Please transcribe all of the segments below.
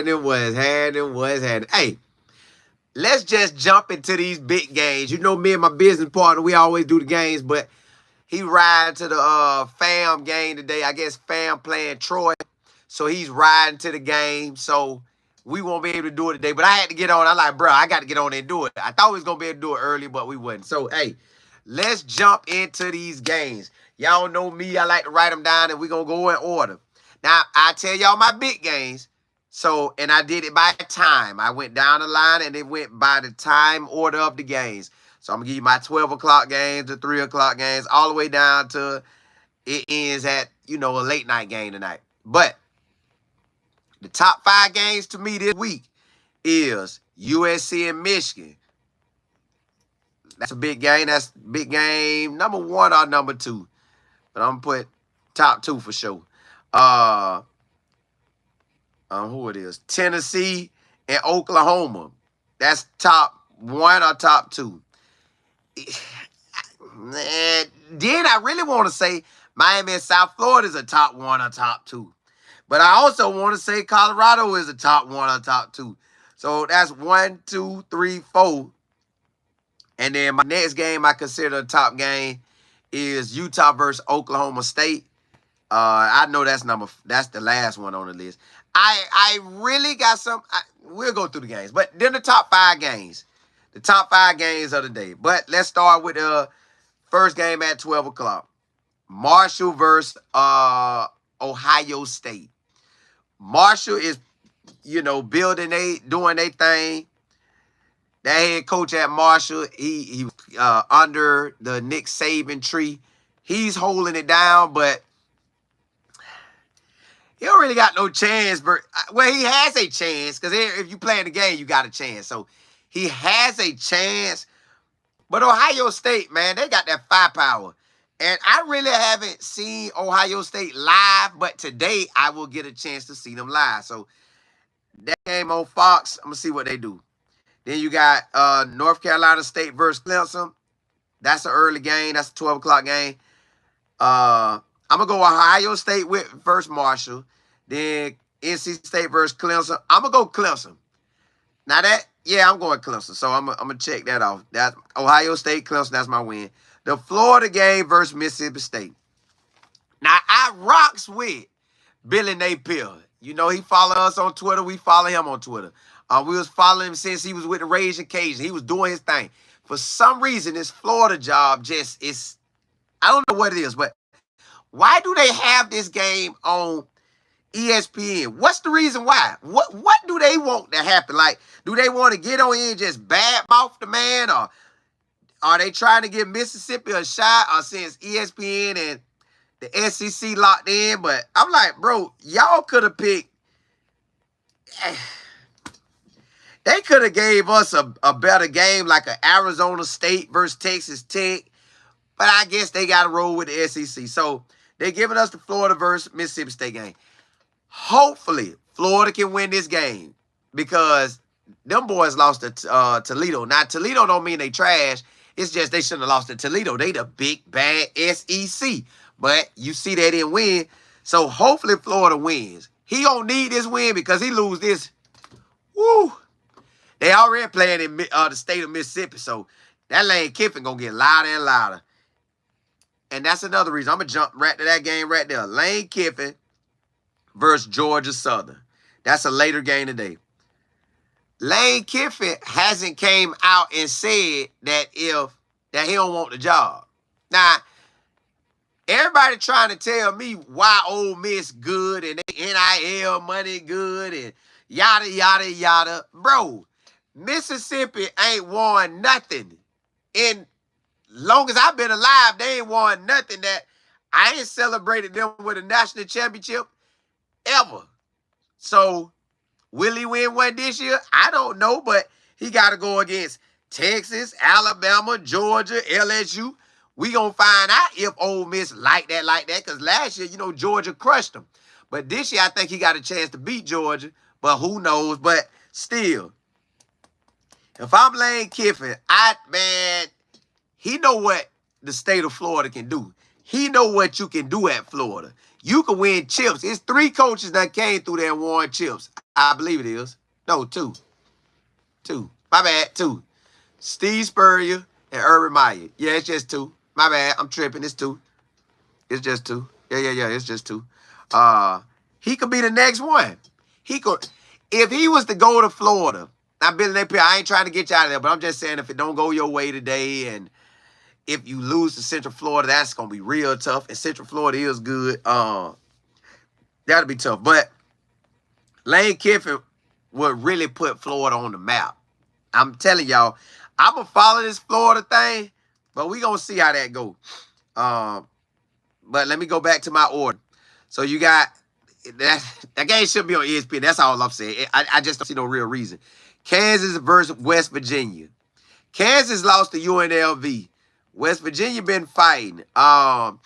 happening. Hey, let's just jump into these big games. You know, me and my business partner, we always do the games, but he riding to the fam game today. I guess fam playing Troy. So he's riding to the game. So we won't be able to do it today. But I had to get on. I'm like, bro, I got to get on and do it. I thought we was going to be able to do it early, but we wouldn't. So, hey, let's jump into these games. Y'all know me. I like to write them down, and we're going to go in order. Now, I tell y'all my big games. So, and I did it by time. I went down the line, and it went by the time order of the games. So, I'm going to give you my 12 o'clock games, the 3 o'clock games, all the way down to it ends at, a late night game tonight. But the top 5 games to me this week is USC and Michigan. That's a big game. That's big game number 1 or number 2. But I'm going to put top 2 for sure. Who it is? Tennessee and Oklahoma. That's top 1 or top 2. Then I really want to say Miami and South Florida is a top 1 or top 2. But I also want to say Colorado is a top 1 or top 2. So that's 1, 2, 3, 4. And then my next game I consider a top game is Utah versus Oklahoma State. I know that's the last one on the list. I really got some. We'll go through the games, but then the top 5 games, the top 5 games of the day. But let's start with the first game at 12 o'clock. Marshall versus Ohio State. Marshall is, doing their thing. That head coach at Marshall, he under the Nick Saban tree. He's holding it down, but he don't really got no chance. Well, he has a chance because if you play in the game, you got a chance. So he has a chance. But Ohio State, man, they got that firepower. And I really haven't seen Ohio State live, but today I will get a chance to see them live. So that game on Fox, I'm going to see what they do. Then you got North Carolina State versus Clemson. That's an early game. That's a 12 o'clock game. I'm going to go Ohio State versus Marshall. Then NC State versus Clemson. I'm going to go Clemson. Now I'm going Clemson. So I'm going to check that off. That's Ohio State, Clemson. That's my win. The Florida game versus Mississippi State. Now, I rocks with Billy Napier. He follow us on Twitter. We follow him on Twitter. We was following him since he was with the Raging Cajun. He was doing his thing. For some reason, this Florida job just is, I don't know what it is, but why do they have this game on ESPN? What's the reason why? What do they want to happen? Like, do they want to get on here and just badmouth the man, or are they trying to give Mississippi a shot, or since ESPN and the SEC locked in? But I'm like, bro, y'all could have picked. They could have gave us a better game, like an Arizona State versus Texas Tech. But I guess they got to roll with the SEC. So they're giving us the Florida versus Mississippi State game. Hopefully, Florida can win this game because them boys lost to Toledo. Now, Toledo don't mean they trash. It's just they shouldn't have lost to Toledo. They the big, bad SEC. But you see they didn't win. So hopefully Florida wins. He don't need this win because he lose this. Woo! They already playing in the state of Mississippi. So that Lane Kiffin going to get louder and louder. And that's another reason. I'm going to jump right to that game right there. Lane Kiffin versus Georgia Southern. That's a later game today. Lane Kiffin hasn't came out and said that he don't want the job. Now, everybody trying to tell me why Ole Miss good and they NIL money good and yada, yada, yada. Bro, Mississippi ain't won nothing. In long as I've been alive, they ain't won nothing that I ain't celebrated them with a national championship ever. So, will he win one this year? I don't know, but he got to go against Texas, Alabama, Georgia, LSU. We going to find out if Ole Miss like that, because last year, Georgia crushed them. But this year, I think he got a chance to beat Georgia, but who knows? But still, if I'm Lane Kiffin, he know what the state of Florida can do. He know what you can do at Florida. You can win chips. It's 3 coaches that came through there and won chips. I believe it is. No, 2. 2. My bad, 2. Steve Spurrier and Urban Meyer. Yeah, it's just 2. My bad. I'm tripping. It's 2. It's just 2. Yeah. It's just 2. He could be the next one. He could, if he was to go to Florida. Now, Billy Napier, I ain't trying to get you out of there, but I'm just saying if it don't go your way today, and if you lose to Central Florida, that's gonna be real tough. And Central Florida is good. That'll be tough. But Lane Kiffin would really put Florida on the map. I'm telling y'all, I'm gonna follow this Florida thing, but we gonna see how that go. But let me go back to my order. So you got that game should be on ESPN. That's all I'm saying. I just don't see no real reason. Kansas versus West Virginia. Kansas lost to UNLV. West Virginia been fighting. I'm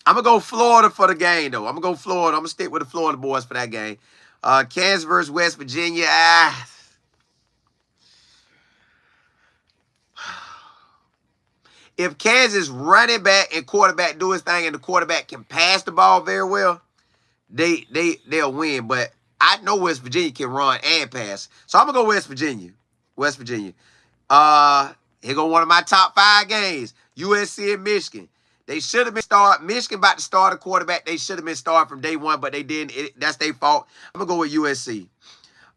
going to go Florida for the game, though. I'm going to go Florida. I'm going to stick with the Florida boys for that game. Kansas versus West Virginia. If Kansas running back and quarterback do his thing and the quarterback can pass the ball very well, they'll win. But I know West Virginia can run and pass. So I'm going to go West Virginia. West Virginia. Here go one of my top 5 games. USC and Michigan. They should have been starting. Michigan about to start a quarterback. They should have been starting from day 1, but they didn't. That's their fault. I'm going to go with USC.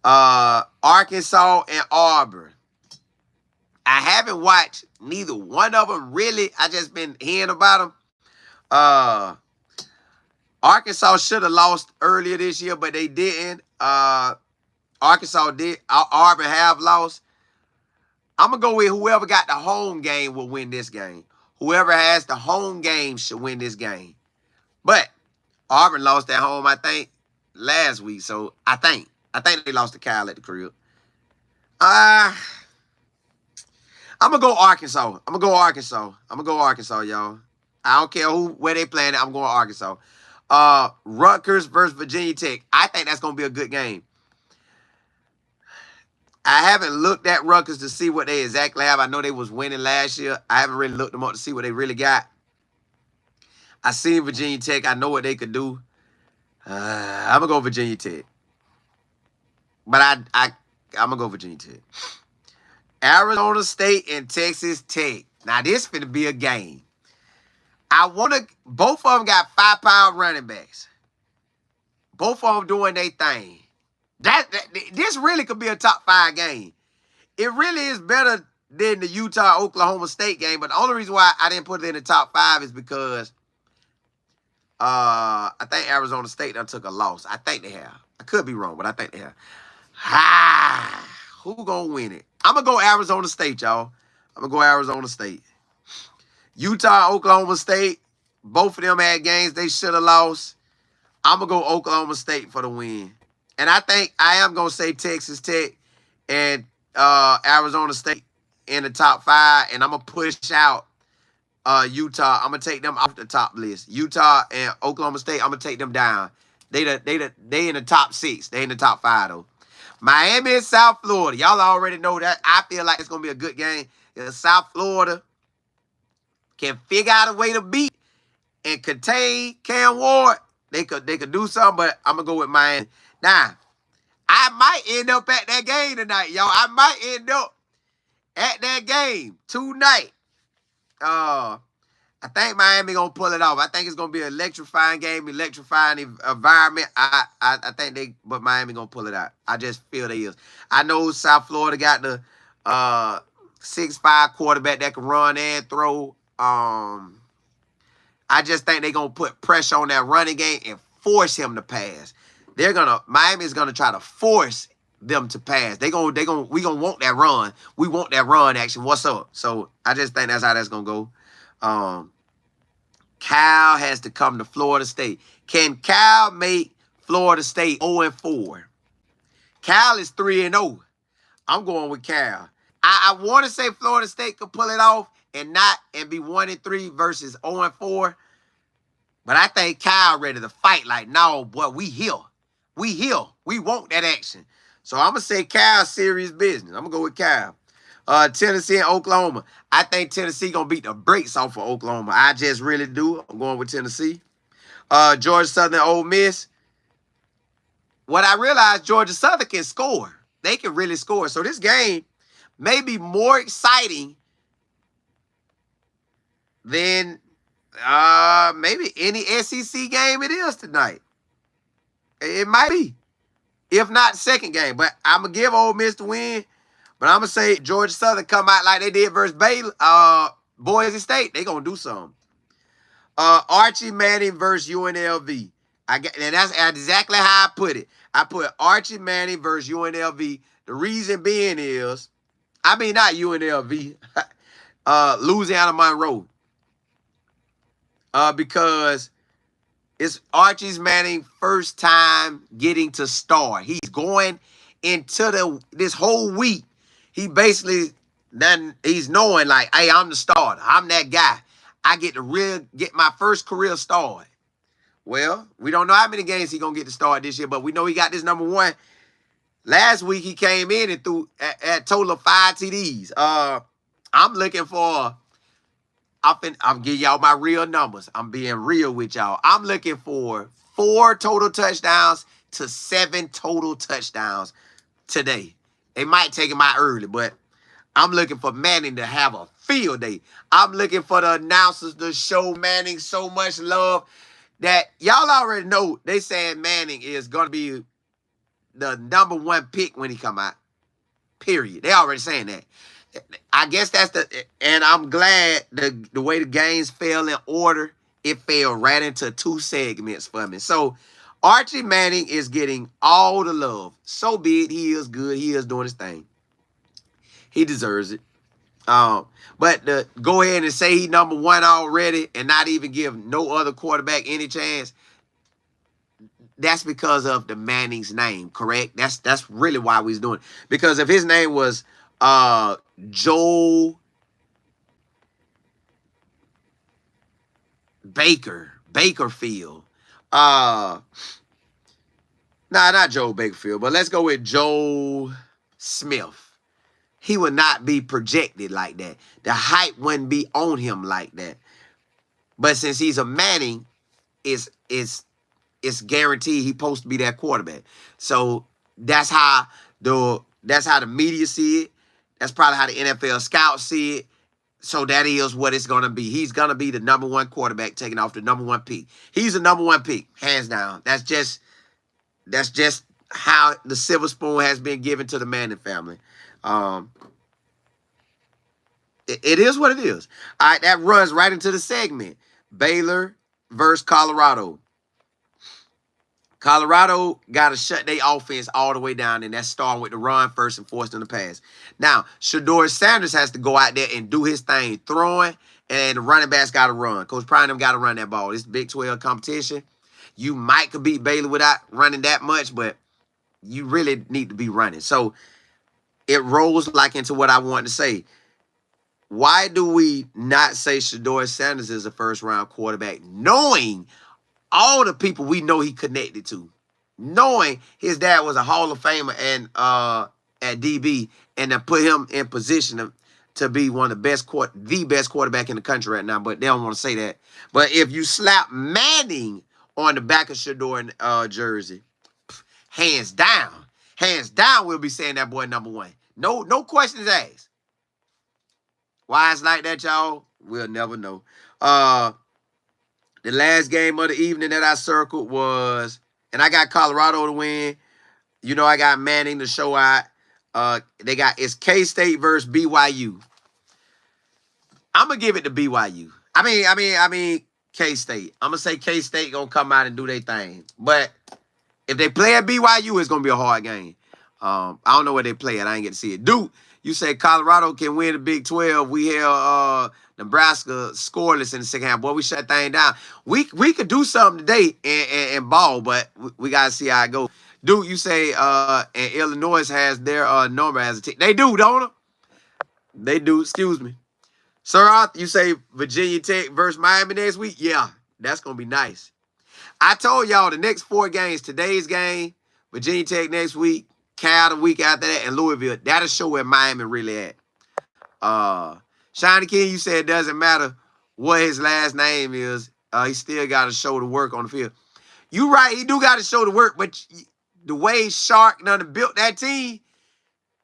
Arkansas and Auburn. I haven't watched neither one of them really. I just been hearing about them. Arkansas should have lost earlier this year, but they didn't. Arkansas did. Auburn have lost. I'm going to go with whoever got the home game will win this game. Whoever has the home game should win this game. But Auburn lost at home, I think, last week. So I think they lost to Kyle at the crib. I'm going to go Arkansas. I'm going to go Arkansas, y'all. I don't care where they playing it. I'm going Arkansas. Rutgers versus Virginia Tech. I think that's going to be a good game. I haven't looked at Rutgers to see what they exactly have. I know they was winning last year. I haven't really looked them up to see what they really got. I seen Virginia Tech. I know what they could do. I'm going to go Virginia Tech. But I'm going to go Virginia Tech. Arizona State and Texas Tech. Now, this finna be a game. Both of them got 5-pound running backs. Both of them doing their thing. This really could be a top 5 game. It really is better than the Utah-Oklahoma State game, but the only reason why I didn't put it in the top 5 is because I think Arizona State done took a loss. I think they have. I could be wrong, but I think they have. Who gonna win it? I'm gonna go Arizona State, y'all. I'm gonna go Arizona State. Utah, Oklahoma State, both of them had games they should have lost. I'm gonna go Oklahoma State for the win. And I think I am gonna say Texas Tech and Arizona State in the top 5, and I'm gonna push out Utah. I'm gonna take them off the top list. Utah and Oklahoma State, I'm gonna take them down. They in the top 6. They in the top 5 though. Miami and South Florida. Y'all already know that. I feel like it's going to be a good game. If South Florida can figure out a way to beat and contain Cam Ward, they could do something, but I'm going to go with Miami. Now, I might end up at that game tonight, y'all. I might end up at that game tonight. I think Miami going to pull it off. I think it's going to be an electrifying game, electrifying environment. I think but Miami going to pull it out. I just feel they is. I know South Florida got the 6'5" quarterback that can run and throw. I just think they're going to put pressure on that running game and force him to pass. Miami's going to try to force them to pass. We going to want that run. We want that run action. What's up? So I just think that's how that's going to go. Cal has to come to Florida State. Can Cal make Florida State 0-4? Cal is 3-0. I'm going with Cal. I want to say Florida State could pull it off and be 1-3 versus 0-4. But I think Cal ready to fight like, no, boy, we here. We want that action. So I'm going to say Cal serious business. I'm going to go with Cal. Tennessee and Oklahoma. I think Tennessee gonna beat the brakes off of Oklahoma. I just really do. I'm going with Tennessee. Georgia Southern, Ole Miss. What I realized, Georgia Southern can score. They can really score. So this game may be more exciting than maybe any SEC game it is tonight. It might be, if not second game. But I'm gonna give Ole Miss the win. But I'm gonna say Georgia Southern come out like they did versus Baylor, Boise State. They gonna do something. Archie Manning versus UNLV. And that's exactly how I put it. I put Archie Manning versus UNLV. The reason being is, I mean not UNLV, Louisiana Monroe. Because it's Archie Manning's first time getting to start. He's going into this whole week. He basically he's knowing like, hey, I'm the starter. I'm that guy. I get to get my first career start. Well, we don't know how many games he's going to get to start this year, but we know he got this number one. Last week he came in and threw a total of 5 TDs. I'm looking for, I'm giving y'all my real numbers. I'm being real with y'all. I'm looking for 4 total touchdowns to 7 total touchdowns today. They might take him out early, but I'm looking for Manning to have a field day. I'm looking for the announcers to show Manning so much love that y'all already know they saying Manning is going to be the number 1 pick when he come out. Period. They already saying that. I guess that's and I'm glad the way the games fell in order, it fell right into 2 segments for me. So Archie Manning is getting all the love. So be it. He is good. He is doing his thing. He deserves it. But to go ahead and say he number 1 already and not even give no other quarterback any chance, that's because of the Manning's name, correct? That's really why we's doing it. Because if his name was Joel Bakerfield. Nah, not Joel Bakerfield, but let's go with Joel Smith. He would not be projected like that. The hype wouldn't be on him like that. But since he's a Manning, it's guaranteed he's supposed to be that quarterback. So that's how the media see it. That's probably how the NFL scouts see it. So that is what it's going to be. He's going to be the number 1 quarterback taking off the number 1 pick. He's the number 1 pick, hands down. That's just how the silver spoon has been given to the Manning family. It is what it is. All right, that runs right into the segment. Baylor versus Colorado. Colorado got to shut their offense all the way down, and that's starting with the run first and forcing them to pass. Now, Shedeur Sanders has to go out there and do his thing, throwing, and the running backs got to run. Coach Prime got to run that ball. It's Big 12 competition. You might could beat Baylor without running that much, but you really need to be running. So it rolls like into what I want to say. Why do we not say Shedeur Sanders is a first-round quarterback, knowing all the people we know he connected to, knowing his dad was a Hall of Famer and at DB, and to put him in position to be one of the best quarterback in the country right now, but they don't want to say that. But if you slap Manning on the back of Shedeur jersey, hands down, we'll be saying that boy number 1. No questions asked. Why it's like that, y'all? We'll never know. The last game of the evening that I circled was, and I got Colorado to win. You know, I got Manning to show out. It's K-State versus BYU. I'm gonna give it to BYU. I mean K-State. I'm gonna say K-State gonna come out and do their thing. But if they play at BYU, it's gonna be a hard game. I don't know where they play at. I ain't get to see it. Dude, you say Colorado can win the Big 12. We held Nebraska scoreless in the second half. Boy, we shut things down. We could do something today and ball, but we got to see how it goes. Dude, you say and Illinois has their number as a team. They do, don't they? They do. Excuse me. Sir Arthur, you say Virginia Tech versus Miami next week? Yeah, that's going to be nice. I told y'all the next 4 games, today's game, Virginia Tech next week, Cal the week after that, and Louisville, that'll show where Miami really at. Shiny King, you said it doesn't matter what his last name is. He still got to show the work on the field. You right, he do got to show the work, but the way Shark done built that team,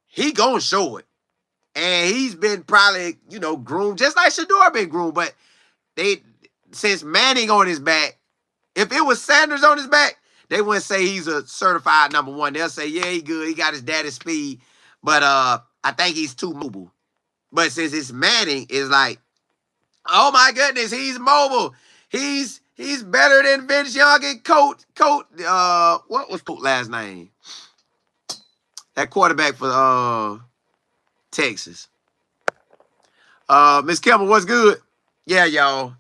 he gonna show it. And he's been probably, groomed, just like Shador been groomed. But since Manning on his back, if it was Sanders on his back, they wouldn't say he's a certified number one. They'll say, yeah, he good. He got his daddy's speed. But I think he's too mobile. But since it's Manning, it's like, oh my goodness, he's mobile. He's better than Vince Young and Colt. What was Colt's last name? That quarterback for Texas. Miss Kemba, what's good? Yeah, y'all.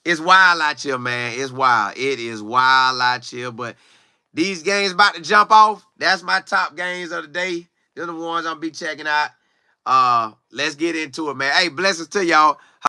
It's wild out here, man. It's wild. It is wild out here. But these games about to jump off. That's my top games of the day. They're the ones I'll be checking out. Let's get into it, man. Hey, blessings to y'all.